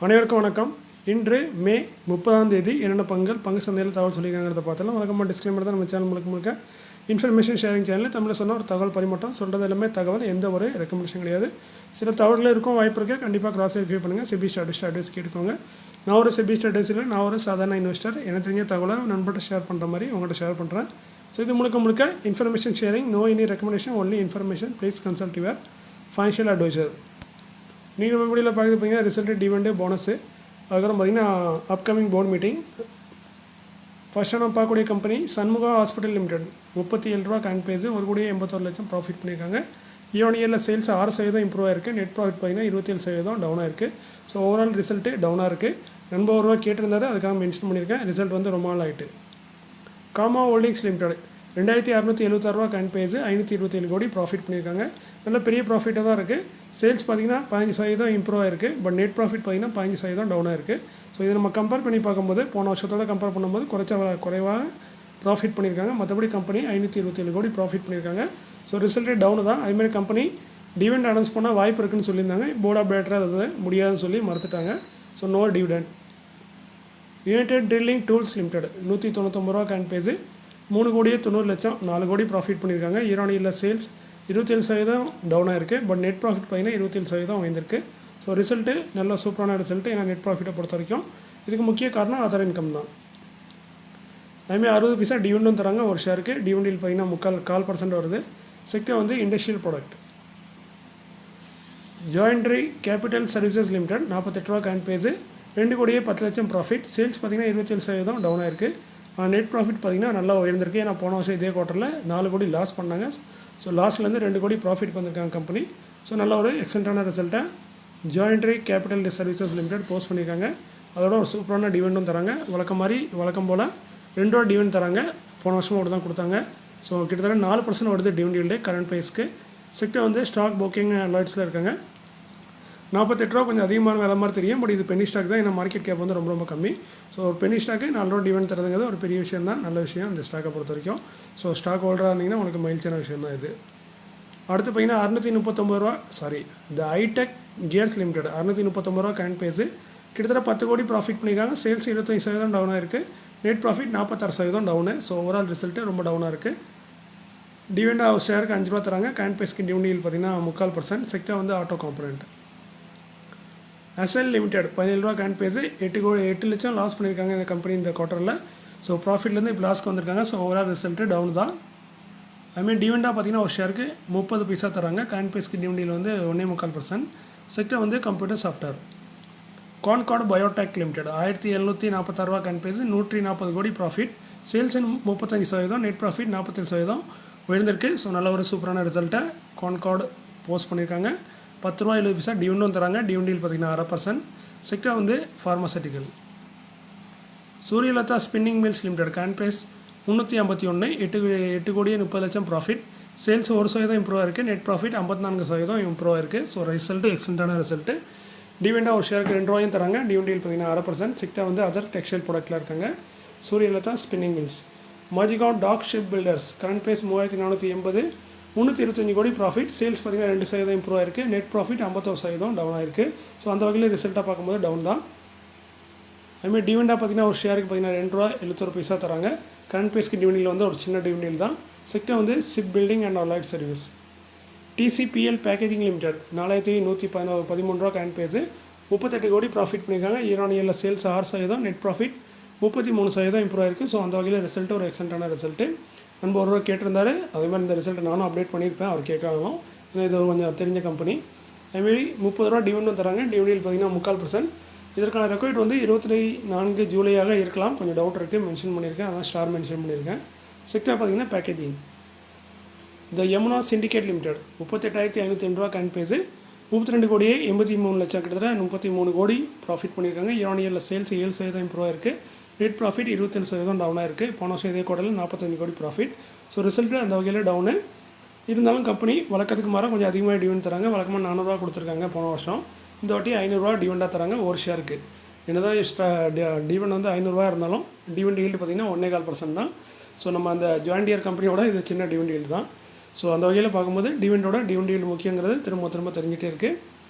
அனைவருக்கும் வணக்கம். இன்று மே 30ஆம் தேதி என்னென்ன பங்கு சந்தையில் தகவல் சொல்லியிருக்காங்கிறத பார்த்தலாம். வழக்கமாக டிஸ்க்ளைமர் தான் நம்ம சேனல் முழுக்க இன்ஃபர்மேஷன் ஷேரிங் சேனல். தமிழில் சொன்னால் ஒரு தகவல் பரிமாற்றம், சொல்கிறது எல்லாமே தகவல், எந்த ஒரு ரெக்கமெண்டேஷன் கிடையாது. சில தகவல்கள் இருக்கும், வாய்ப்பு இருக்குது. கண்டிப்பாக கிராஸ் வெரிஃபை பண்ணுங்கள். செபி அட்வைஸ் கேட்டுக்கோங்க. நான் ஒரு செபி அட்வைஸ் இல்லை, நான் ஒரு சாதாரண இன்வெஸ்டர். எனக்கு தெரிஞ்ச தகவலை நண்பர்கிட்ட ஷேர் பண்ணுற மாதிரி உங்கள்கிட்ட ஷேர் பண்ணுறேன். ஸோ இது முழுக்க information sharing, no any recommendation, only information. Please consult your financial advisor. நீங்கள் வீடியோவில் பார்த்தீங்கன்னா ரிசல்ட்டு, டிவிடெண்டு, போனஸு, அதுக்கப்புறம் பார்த்திங்கன்னா அப்கமிங் போர்டு மீட்டிங். ஃபர்ஸ்ட்டாக நம்ம பார்க்கக்கூடிய கம்பெனி சண்முகா ஹாஸ்பிட்டல் லிமிடெட். 37 ரூபா காயின் பேஸு, 1,81 லட்சம் ப்ராஃபிட் பண்ணியிருக்காங்க. இயர்ல சேல்ஸ் 6% இம்ப்ரூவ் ஆயிருக்கு. நெட் ப்ராஃபிட் பார்த்திங்கன்னா 27% டவுனாக இருக்குது. ஸோ ஓவரால் ரிசல்ட்டு டவுனாக இருக்குது. நண்பர் ஒரு ரூபா கேட்டிருந்தாரு, அதுக்காக மென்ஷன் பண்ணியிருக்கேன். ரிசல்ட் வந்து ரொம்ப நாள் ஆகிட்டு. காமா ஹோல்டிங்ஸ் லிமிடெட் 2,676 ரூபா காயின் பேஸு, 527 கோடி ப்ராஃபிட் பண்ணியிருக்காங்க. நல்ல பெரிய ப்ராஃபிட்டாக தான் இருக்குது. சேல்ஸ் பார்த்திங்கன்னா 15% இம்ப்ரூவ் ஆயிருக்கு. பட் நெட் ப்ராஃபிட் பார்த்திங்கன்னா 15% டவுனாக இருக்குது. ஸோ இதை நம்ம கம்பேர் பண்ணி பார்க்கும்போது போன வருஷத்தோட கம்பேர் பண்ணும்போது குறைவாக ப்ராஃபிட் பண்ணியிருக்காங்க. மற்றபடி கம்பெனி 527 கோடி ப்ராஃபிட் பண்ணியிருக்காங்க. ஸோ ரிசல்ட்டே டவுனு தான். அதுமாதிரி கம்பெனி டிவிடெண்ட் அனௌன்ஸ் பண்ணால் வாய்ப்பு இருக்குன்னு சொல்லியிருந்தாங்க. போர்ட் ஆஃப் டைரக்டர் அது முடியாதுன்னு சொல்லி மறுத்துட்டாங்க. So no dividend. United drilling tools limited 199 ரூபா காயின் பேஸு, 3,90 லட்சம், 4 கோடி ப்ராஃபிட் பண்ணியிருக்காங்க. இயர்ல சேல்ஸ் 27% டவுனாக இருக்குது. பட் நெட் ப்ராஃபிட் பார்த்திங்கன்னா 27% உயர்ந்திருக்கு. ஸோ ரிசல்ட்டு நல்ல சூப்பரான ரிசல்ட்டு. ஏன்னா நெட் ப்ராஃபிட்டை பொறுத்த வரைக்கும் இதுக்கு முக்கிய காரணம் அதர் இன்கம் தான். அதுமாதிரி 60 பைசா டிவிடெண்டும் தராங்க ஒரு ஷேருக்கு. டிவிடெண்டில் பார்த்திங்கன்னா 4% வருது. செக்டர் வந்து industrial product. Joindre capital services limited 48 ரூபா காயின் பேஸு, 2,10 லட்சம் ப்ராஃபிட். சேல்ஸ் பார்த்திங்கன்னா 27% டவுனாக இருக்குது. நெட் ப்ராஃபிட் பார்த்திங்கன்னா நல்லா உயர்ந்திருக்கு. ஏன்னா போன வருஷம் இதே குவார்ட்டரில் 4 கோடி லாஸ் பண்ணாங்க. ஸோ லாஸ்ட்லேருந்து 2 கோடி ப்ராஃபிட் வந்திருக்காங்க கம்பெனி. ஸோ நல்ல ஒரு எக்ஸலண்ட்டான ரிசல்ட்டை ஜாயின்ட்ரி கேபிட்டல் சர்வீசஸ் லிமிடெட் போஸ்ட் பண்ணியிருக்காங்க. அதோட ஒரு சூப்பரான டிவிடெண்டும் தராங்க. வழக்கம் போல் 2 ரூபா டிவிடெண்ட் தராங்க. போன வருஷம் ஒரு தான் கொடுத்தாங்க. ஸோ கிட்டத்தட்ட 4% வருது டிவிடெண்ட் கரண்ட் ப்ரைஸ்க்கு. செக்டர் வந்து ஸ்டாக் புக்கிங் அலர்ட்ஸில் இருக்காங்க. 48 ரூபா கொஞ்சம் அதிகமான விலை மாதிரி தெரியும். பட் இது பென்னி ஸ்டாக் தான். ஏன்னா மார்க்கெட் கேப் வந்து ரொம்ப கம்மி. ஸோ ஒரு பென்னி ஸ்டாக்கு 4 ரூபா டிவிடெண்ட் தரதுங்கிறது ஒரு பெரிய விஷயம் தான், நல்ல விஷயம் இந்த ஸ்டாக்கை பொறுத்த வரைக்கும். ஸோ ஸ்டாக் ஹோல்டராக இருந்தீங்கன்னா உங்களுக்கு மகிழ்ச்சியான விஷயம் தான் இது. அடுத்து பார்த்தீங்கன்னா 639 ரூபா இந்த ஹைடெக் கியர்ஸ் லிமிடெட் 639 ரூபா காயின் பேஸு, கிட்டத்தட்ட 10 கோடி ப்ராஃபிட் பண்ணியிருக்காங்க. சேல்ஸ் 25% டவுனாக இருக்குது. Net profit 46% down. So overall result ரொம்ப டவுனாக இருக்குது. டிவிடெண்ட் ஒரு ஷேருக்கு 5 ரூபா தராங்க. காயின் பேஸ்க்கு டிவிடெண்ட் பார்த்திங்கன்னா 3/4%. செக்டர் வந்து ஆட்டோ காம்பனண்ட். அசல் லிமிடெட் 17 ரூபா காயின் பேஸு, 8 லட்சம் லாஸ் பண்ணியிருக்காங்க இந்த கம்பெனி இந்த குவார்ட்டரில். ஸோ ப்ராஃபிட்லேருந்து இப்போ லாஸ்க்கு வந்திருக்காங்க. ஸோ ஓவரால் ரிசல்ட்டு டவுன் தான். அதுமாதிரி டிவிடெண்டாக பார்த்திங்கன்னா ஒரு ஷேருக்கு 30 பைசா தராங்க. காயின் பேஸ்க்கு டிவிடெண்டில் வந்து 1.25%. செக்டர் வந்து computer software. Concord biotech limited 1,746 ரூபா காயின் பேஸு, 140 கோடி ப்ராஃபிட். சேல்ஸ் 35%, நெட் ப்ராஃபிட் 47% உயர்ந்திருக்கு. ஸோ நல்ல ஒரு சூப்பரான ரிசல்ட்டை கான்கார்டு போஸ்ட் பண்ணியிருக்காங்க. 10 ரூபா 70 பைசா டிவிடெண்டும் தராங்க. டிவிடெண்டில் பார்த்திங்கன்னா 1/2%. செக்டர் வந்து pharmaceutical. Suryalata spinning mills limited coin base 351, 8 கோடியே 30 லட்சம் ப்ராஃபிட். சேல்ஸ் 1% இம்ப்ரூவ் ஆயிருக்கு. நெட் ப்ராஃபிட் 54% இம்ப்ரூவ் ஆயிருக்கு. ஸோ ரிசல்ட்டு எக்ஸலண்ட்டான ரிசல்ட்டு. டிவிடெண்டாக ஒரு ஷேருக்கு 2 ரூபாயும் தராங்க. டிவிடெண்டில் பார்த்திங்கன்னா 1/2%. செக்டர் வந்து அதர் டெக்ஸ்டைல் ப்ராடக்ட்டில் இருக்காங்க. Suryalata spinning mills. Mazagon dock ship builders coin base 3,480, 325 கோடி ப்ராஃபிட். சேல்ஸ் பார்த்திங்கன்னா 2% இம்ப்ரூவ் ஆயிருக்கு. நெட் ப்ராஃபிட் 51% டவுன் ஆயிருக்கு. ஸோ அந்த வகையில் ரிசல்ட்டாக பார்க்கும்போது டவுன் தான். அதுமாதிரி டிவிடெண்டாக பார்த்திங்கன்னா ஒரு ஷேருக்கு பார்த்திங்கன்னா 2 ரூபா 71 பைசா தராங்க. கரண்ட் பேஸ்க்கு டிவிடெண்டில் வந்து ஒரு சின்ன டிவிடெண்ட் தான். செக்டர் வந்து ship building and allied service. TCPL packaging limited 4,113 ரூபா காயின் பேஸு, 38 கோடி ப்ராஃபிட் பண்ணியிருக்காங்க. இயர்ல சேல்ஸ் 6%, நெட் ப்ராஃபிட் 33% இம்ப்ரூவ் ஆயிருக்கு. ஸோ அந்த வகையில் ரிசல்ட்டு ஒரு எக்ஸலண்ட்டான ரிசல்ட்டு. நண்பர் ஒரு ரூபா கேட்டிருந்தாரு. அதே மாதிரி இந்த ரிசல்ட்டை நானும் அப்டேட் பண்ணியிருப்பேன் அவர் கேட்கலாம். ஏன்னா இது கொஞ்சம் தெரிஞ்ச கம்பெனி. அதுமாரி 30 ரூபா டிவிடெண்டும் தராங்க. டிவிடெண்டில் பார்த்திங்கன்னா 3/4%. இதற்கான ரெக்கார்ட் வந்து 24 ஜூலையாக இருக்கலாம். கொஞ்சம் டவுட் இருக்குது, மென்ஷன் பண்ணியிருக்கேன். அதான் ஸ்டார் மென்ஷன் பண்ணியிருக்கேன். செக்டர் பார்த்திங்கன்னா பேக்கேஜிங். இந்த யமுனா சிண்டிகேட் லிமிடெட் 38,502 ரூபா காயின் பேஸு, 32 கோடியே 83 லட்சம், கிட்டத்தட்ட 33 கோடி ப்ராஃபிட் பண்ணியிருக்காங்க. இயர்ல சேல்ஸ் 7% இம்ப்ரூவ் ஆயிருக்கு. நெட் ப்ராஃபிட் 27% டவுனாக இருக்குது. போன வருஷம் இதே குவார்ட்டரில் 45 கோடி ப்ராஃபிட். ஸோ ரிசல்ட்டு அந்த வகையில் டவுனு. இருந்தாலும் கம்பெனி வழக்கத்துக்கு மாற கொஞ்சம் அதிகமாக டிவிடெண்ட் தராங்க. வழக்கமாக 400 ரூபா கொடுத்துருக்காங்க போன வருஷம். இந்த வாட்டி 500 ரூபா டிவிடெண்டாக தராங்க ஒரு ஷேருக்கு. என்னதான் டிவிடெண்ட் வந்து 500 ரூபா இருந்தாலும் டிவிடெண்ட் ஈல்டு பார்த்திங்கன்னா 1.25% தான். ஸோ நம்ம அந்த ஜாயின்டியர் கம்பெனியோட இது சின்ன டிவிடெண்ட் ஈல்டு தான். ஸோ அந்த வகையில் பார்க்கும்போது டிவிடெண்ட் ஈல்டு முக்கியங்கிறது திரும்ப தெரிஞ்சிட்டே இருக்குது.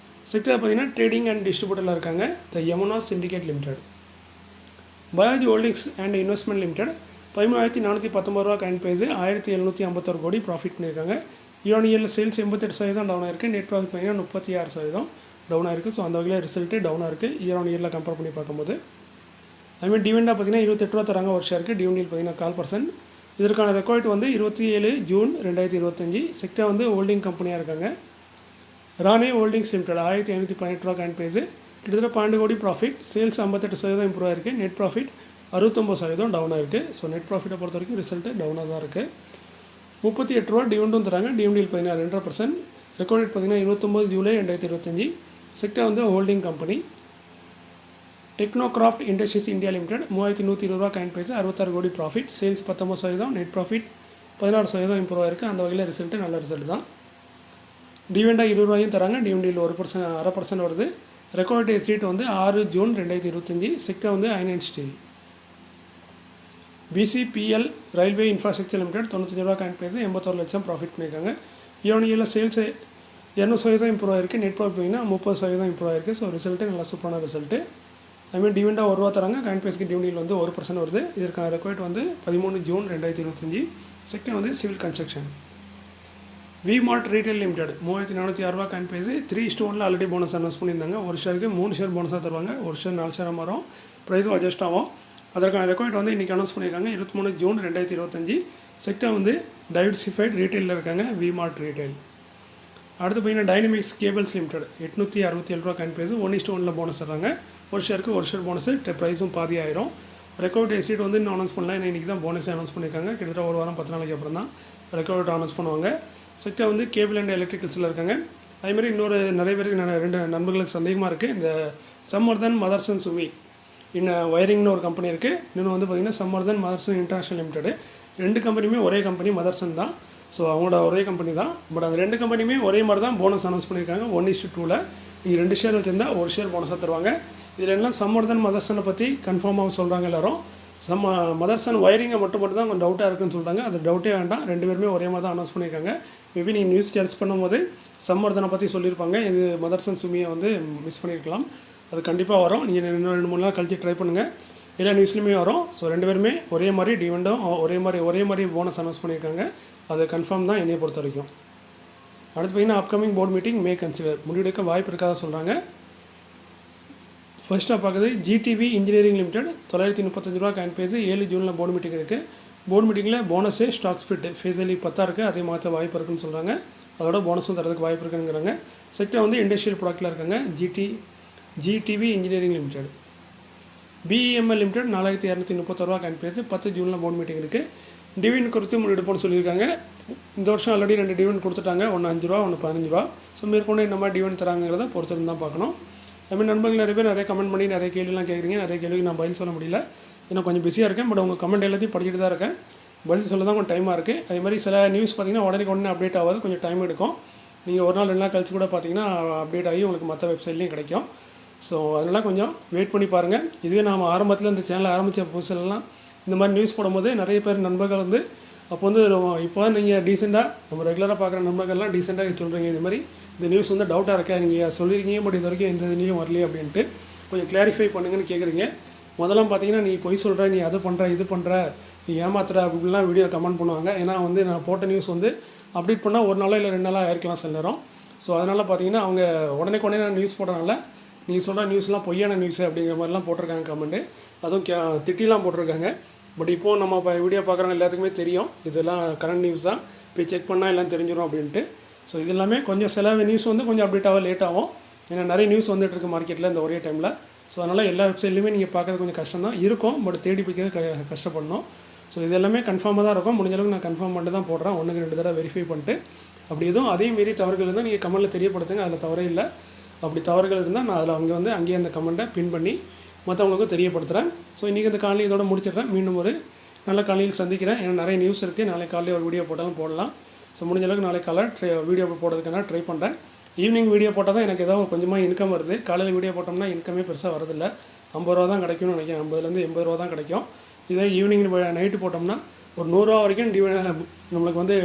செக்டர் பார்த்தீங்கன்னா ட்ரேடிங் அண்ட் டிஸ்ட்ரிபியூட்டரில் இருக்காங்க the Yamuna syndicate limited. Bajaj holdings and investment limited 13,419 ரூபா கரண்ட் ப்ரைஸ், 1,751 கோடி ப்ராஃபிட் பண்ணியிருக்காங்க. இயர்ல சேல்ஸ் 88% டவுன் ஆயிருக்கு. நெட் ப்ராஃபிட் பார்த்தீங்கன்னா 36% டவுன் ஆயிருக்கு. ஸோ அந்த வகையில் ரிசல்ட்டு டவுனாக இருக்குது இயரில் கம்பேர் பண்ணி பார்க்கும்போது. அதுமாதிரி டிவிடெண்டாக பார்த்தீங்கன்னா 28 ரூபா தராங்க ஒரு ஷேருக்கு. டிவிடெண்ட் பார்த்தீங்கன்னா 4%. இதற்கான ரெக்கார்ட் வந்து 27 ஜூன் 2025. செக்டர் வந்து ஹோல்டிங் கம்பெனியாக இருக்காங்க. ராணே ஹோல்டிங்ஸ் லிமிடெட் 1,518 ரூபா கரண்ட் ப்ரைஸ், கிட்டத்தட்ட 12 கோடி ப்ராஃபிட். சேல்ஸ் 58% இம்ப்ரூவ் ஆயிருக்கு. நெட் ப்ராஃபிட் 69% டவுன் ஆயிருக்கு. ஸோ நெட் ப்ராஃபிட்டை பொறுத்த வரைக்கும் ரிசல்ட்டு டவுனாக தான் இருக்குது. 38 ரூபா டிவிடெண்டும் தராங்க. டிவிடெண்ட் பார்த்தீங்கன்னா 2%. ரெக்கார்ட் பார்த்தீங்கன்னா 29 ஜூலை 2025. செக்டர் வந்து holding company. Technocraft industries India limited 3,120 ரூபா கரண்ட் ப்ரைஸ், 66 கோடி profit. Sales 19%, net profit 16% improve ஆயிருக்கு. அந்த வகையில் ரிசல்ட்டு நல்ல ரிசல்ட் தான். டிவிடெண்டாக 20 ரூபாயும் தராங்க. டிவிடெண்டில் 1% 1/2% வருது. ரெக்கார்ட் டேட் வந்து 6 ஜூன் 2025. செக்டர் வந்து iron and Steeles. PCBL railway infrastructure limited 95 ரூபா கரண்ட் ப்ரைஸ், 81 லட்சம் ப்ராஃபிட் பண்ணியிருக்காங்க. இயர்ல சேல்ஸ் 200% இம்ப்ரூவ் ஆயிருக்கு. நெட் ப்ராஃபிட் பார்த்தீங்கன்னா 30% இம்ப்ரூவ் ஆயிருக்கு. ஸோ ரிசல்ட்டு நல்லா சூப்பரான ரிசல்ட்டு. அதுமாதிரி டிவிடெண்டாக 1 ரூபா தராங்க. கரண்ட் ப்ரைஸ்க்கு டிவிடெண்ட் வந்து 1% வருது. இதற்கான ரெக்கார்ட் வந்து 13 ஜூன் 2025. செக்டர் வந்து civil construction. VMart retail limited 3,406 ரூபா current price, 3:1 already bonus announce பண்ணியிருந்தாங்க. ஒரு ஷேருக்கு 3 ஷேர் போனஸாக தருவாங்க. ஒரு ஷேர் 4 ஷேராக மாறும். ப்ரைஸும் அட்ஜஸ்ட் ஆகும். அதற்கான ரெக்கார்ட் வந்து இன்றைக்கி அனௌன்ஸ் பண்ணியிருக்காங்க 23 ஜூன் 2025. செக்டர் வந்து டைவர்சிஃபைட் ரீட்டைலில் இருக்காங்க விமார்ட் ரீட்டைல். அடுத்து பார்த்தீங்கன்னா டைனமிக்ஸ் கேபிள்ஸ் லிமிடெட் 867 ரூபா கரண்ட் ப்ரைஸ், 1:1 போனஸ் தராங்க. ஒரு ஷேருக்கு ஒரு ஷேர் போனஸு, ப்ரைஸும் பாதி ஆயிரும். ரெக்கார்ட் டேட் வந்து இன்னும் அனௌன்ஸ் பண்ணல. ஏன்னா இன்றைக்கி தான் போனஸே அனௌன்ஸ் பண்ணியிருக்காங்க. கிட்டத்தட்ட ஒரு வாரம் 10 நாளைக்கு அப்புறம் தான் ரெக்கார்ட் அனௌன்ஸ் பண்ணுவாங்க. செக்டர் வந்து கேபிள் அண்ட் எலக்ட்ரிக்கல்ஸில் இருக்காங்க. அதேமாதிரி இன்னொரு நிறைய பேருக்கு 2 நண்பர்களுக்கு சந்தேகமாக இருக்குது. இந்த சம்மர்தன் மதர்சன் சுமி வயரிங்னு ஒரு கம்பெனி இருக்குது. இன்னொன்று வந்து பார்த்திங்கன்னா சம்மர்தன் மதர்சன் இன்டர்நேஷனல் லிமிடெட். 2 கம்பெனியுமே ஒரே கம்பெனி, மதர்சன் தான். ஸோ அவங்களோட ஒரே கம்பெனி தான். பட் அந்த 2 கம்பெனியுமே ஒரே மாதிரி தான் போனஸ் அனௌன்ஸ் பண்ணியிருக்காங்க. 1:2 நீங்கள் 2 ஷேர் வச்சுருந்தா ஒரு ஷேர் போனஸாக தருவாங்க. இதில் எல்லாம் சம்மர்தன் மதர்சனை பற்றி கன்ஃபார்மாக சொல்கிறாங்க எல்லோரும். மதர்சன் வயரிங்கை மட்டும் தான் கொஞ்சம் டவுட்டாக இருக்குன்னு சொல்கிறாங்க. அது டவுட்டே வேண்டாம். 2 பேருமே ஒரே மாதிரி தான் அனௌன்ஸ் பண்ணியிருக்காங்க. மேபி நீங்கள் நியூஸ் சர்ச் பண்ணும்போது சம்மர்தனை பற்றி சொல்லியிருப்பாங்க. இது மதர்சன் சுமியை வந்து மிஸ் பண்ணியிருக்கலாம். அது கண்டிப்பாக வரும். நீங்கள் இன்னும் 2-3 நாள் கழித்து ட்ரை பண்ணுங்கள். எல்லா நியூஸ்லையுமே வரும். ஸோ 2 பேருமே ஒரே மாதிரி டிவிடெண்டும் ஒரே மாதிரி போனஸ் அனௌன்ஸ் பண்ணியிருக்காங்க. அது கன்ஃபார்ம் தான் என்னையை பொறுத்த வரைக்கும். அடுத்து பார்த்தீங்கன்னா அப்கமிங் போர்ட் மீட்டிங் மே கன்சிடர் முடிவெடுக்க வாய்ப்பு இருக்காத சொல்கிறாங்க. ஃபர்ஸ்ட்டாக பார்க்குறது ஜிடிவி இன்ஜினியரிங் லிமிடெட் 935 ரூபா கரண்ட் ப்ரைஸ், 7 ஜூனில் போர்டு மீட்டிங் இருக்குது. போர்டு மீட்டிங்கில் போனஸு ஸ்டாக் ஸ்பிட் ஃபேஸலி 10 இருக்குது. அதே மாற்ற வாய்ப்பு இருக்குன்னு சொல்கிறாங்க. அதோட போனஸும் தரதுக்கு வாய்ப்பு இருக்குங்கிறாங்க. செக்டர் வந்து இண்டஸ்ட்ரியல் ப்ராடக்ட்டில் இருக்காங்க. GTV engineering limited. BEML limited 4,231 ரூபா கரண்ட் ப்ரைஸ், 10 ஜூனில் போர்டு மீட்டிங் இருக்குது. டிவிடெண்ட் குறித்து முடிவெடுப்போம்னு சொல்லியிருக்காங்க. இந்த வருஷம் ஆல்ரெடி 2 டிவிடெண்ட் கொடுத்துட்டாங்க. ஒன்று 5 ரூபா, ஒன்று 15 ரூபா. ஸோ மேற்கொண்டு என்ன மாதிரி டிவிடெண்ட் தராங்கிறத பொறுத்து தான் பார்க்கணும். அதுமாதிரி நண்பர்கள் நிறைய பேர் நிறைய கமெண்ட் பண்ணி நிறைய கேள்விலாம் கேட்குறீங்க. நிறைய கேள்விக்கு நான் பதில் சொல்ல முடியல. ஏன்னா கொஞ்சம் பிஸியாக இருக்கேன். பட் உங்கள் கமெண்ட் எல்லாத்தையும் படிச்சுட்டு தான் இருக்கேன். பதில் சொல்ல தான் கொஞ்சம் டைமாக இருக்குது. அதே மாதிரி சில நியூஸ் பார்த்திங்கன்னா உடனே அப்டேட் ஆகாது, கொஞ்சம் டைம் எடுக்கும். நீங்கள் ஒரு நாள் 2 நாள் கழிச்சு கூட பார்த்தீங்கன்னா அப்டேட் ஆகி உங்களுக்கு மற்ற வெப்சைட்லேயும் கிடைக்கும். ஸோ அதனால் கொஞ்சம் வெயிட் பண்ணி பாருங்கள். இதுவே நாம் ஆரம்பத்தில் இந்த சேனல் ஆரம்பித்த புதுசுலலாம் இந்த மாதிரி நியூஸ் போடும்போது நிறைய பேர் நண்பர்கள் வந்து அப்போ வந்து இப்போ தான் நீங்கள் டீசெண்டாக நம்ம ரெகுலராக பார்க்குற நண்பர்கள்லாம் டீசெண்டாக சொல்கிறீங்க. இது மாதிரி இந்த நியூஸ் வந்து டவுட்டாக இருக்கா, நீங்கள் சொல்லியிருக்கீங்க பட் இது வரைக்கும் எந்த இதுலேயும் வரலையே அப்படின்ட்டு கொஞ்சம் கிளாரிஃபை பண்ணுங்கன்னு கேட்குறீங்க. முதல்லாம் பார்த்தீங்கன்னா நீ பொய் சொல்கிற, நீ அது பண்ணுற, இது பண்ணுற, நீ ஏமாத்துற அப்படின்லாம் வீடியோ கமெண்ட் பண்ணுவாங்க. ஏன்னா வந்து நான் போட்ட நியூஸ் வந்து அப்டேட் பண்ணால் ஒரு நாளோ இல்லை 2 நாளாக ஆயிருக்கலாம் சில நேரம். ஸோ அதனால் பார்த்தீங்கன்னா அவங்க உடனே நான் நியூஸ் போடுறனால நீங்கள் சொல்கிற நியூஸ்லாம் பொய்யான நியூஸு அப்படிங்கிற மாதிரிலாம் போட்டிருக்காங்க கமெண்ட்டு. அதுவும் திட்டிலாம் போட்டிருக்காங்க. பட் இப்போது நம்ம இப்போ வீடியோ பார்க்குறவங்க எல்லாத்துக்குமே தெரியும் இதெல்லாம் கரண்ட் நியூஸ் தான், போய் செக் பண்ணால் எல்லாம் தெரிஞ்சிடும் அப்படின்ட்டு. ஸோ இது எல்லாமே கொஞ்சம் சில நியூஸ் வந்து கொஞ்சம் அப்டேட் ஆக லேட் ஆகும். ஏன்னா நிறைய நியூஸ் வந்துட்டு இருக்கு மார்க்கெட்டில் இந்த ஒரே டைமில். ஸோ அதனால் எல்லா வெப்சைட்லையுமே நீங்கள் பார்க்குறது கொஞ்சம் கஷ்டம் தான் இருக்கும். பட் தேடி பிடிக்கிறது கஷ்டப்படணும். ஸோ இது எல்லாமே கன்ஃபார்மாக தான் இருக்கும். முடிஞ்ச அளவுக்கு நான் கன்ஃபார்ம் பண்ணிட்டு தான் போடுறேன். 1-2 தடவை வெரிஃபை பண்ணிட்டு. அப்படி எதுவும் அதே மீறி தவறுகள் இருந்தால் நீங்கள் கமெண்ட்டில் தெரியப்படுத்துங்க. அதில் தவறே இல்லை. அப்படி தவறுகள் இருந்தால் நான் அதில் அங்கேயே அந்த கமெண்ட்டை பின் பண்ணி மற்றவங்களுக்கும் தெரியப்படுத்துகிறேன். ஸோ இன்றைக்கி இந்த காலையில் இதோட முடிச்சிடுறேன். மீண்டும் ஒரு நல்ல காலையில் சந்திக்கிறேன். ஏன்னா நிறைய நியூஸ் இருக்குது. நாளைக்கு காலையில் ஒரு வீடியோ போட்டாலும் போடலாம். ஸோ முடிஞ்ச அளவுக்கு நாளைக்கு காலையில் வீடியோ போடுறதுக்கான ட்ரை பண்ணுறேன். ஈவினிங் வீடியோ போட்டால் தான் எனக்கு ஏதாவது கொஞ்சமாக இன்கம் வருது. காலையில் வீடியோ போட்டோம்னா இன்கமே பெருசாக வரதில்லை. 50 ரூபா தான் கிடைக்கும்னு நினைக்கிறேன். 50லேருந்து 80 ரூபா தான் கிடைக்கும். இதே ஈவினிங் நைட்டு போட்டோம்னா ஒரு 100 ரூபா வரைக்கும் நம்மளுக்கு வந்து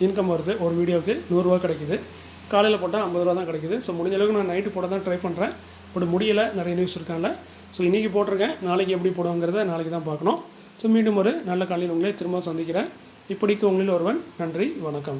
இன்கம் வருது. ஒரு வீடியோவுக்கு 100 ரூபா கிடைக்குது. காலையில் போட்டால் 50 ரூபா தான் கிடைக்குது. ஸோ முடிஞ்ச அளவுக்கு நான் நைட்டு போட தான் ட்ரை பண்ணுறேன். பட் முடியலை, நிறைய நியூஸ் இருக்காங்க. ஸோ இன்றைக்கி போட்டிருக்கேன், நாளைக்கு எப்படி போடுவோங்கிறத நாளைக்கு தான் பார்க்கணும். ஸோ மீண்டும் ஒரு நல்ல காலையில் உங்களை திரும்ப சந்திக்கிறேன். இப்படிக்கு உங்களில் ஒருவன். நன்றி, வணக்கம்.